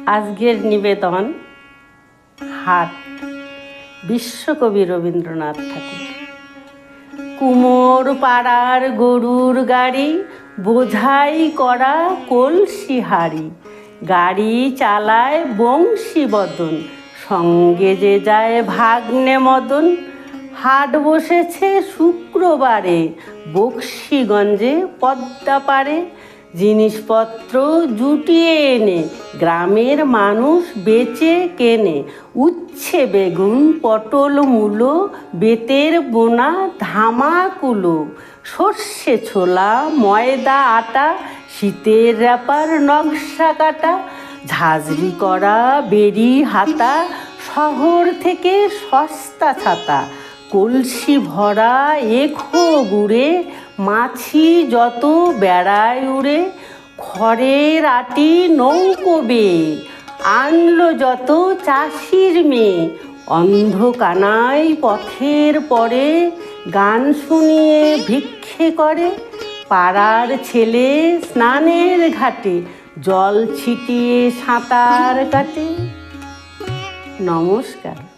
আজকের নিবেদন হাট, বিশ্বকবি রবীন্দ্রনাথ ঠাকুর। কুমোর পাড়ার গরুর গাড়ি, বোঝাই করা কলসি হাড়ি, গাড়ি চালায় বংশীবদন, সঙ্গে যে যায় ভাগ্নে মদন। হাট বসেছে শুক্রবারে, বক্সিগঞ্জে পদ্মা পারে। জিনিসপত্র জুটিয়ে এনে গ্রামের মানুষ বেচে কেনে। উচ্ছে বেগুন, পটল মূলো, বেতের বোনা ধামাকুলো, সর্ষে ছোলা, ময়দা আটা, শীতের র্যাপার নকশা কাটা, ঝাঁঝরি করা বেরি হাতা, শহর থেকে সস্তা ছাতা। কলসি ভরা এখো গুড়ে, মাছি যত বেড়ায় উড়ে। খড়ের আটি নৌকো বেয়ে আনলো যত চাষির মেয়ে। অন্ধকানায় পথের পরে গান শুনিয়ে ভিক্ষে করে। পাড়ার ছেলে স্নানের ঘাটে জল ছিটিয়ে সাঁতার কাটে। নমস্কার।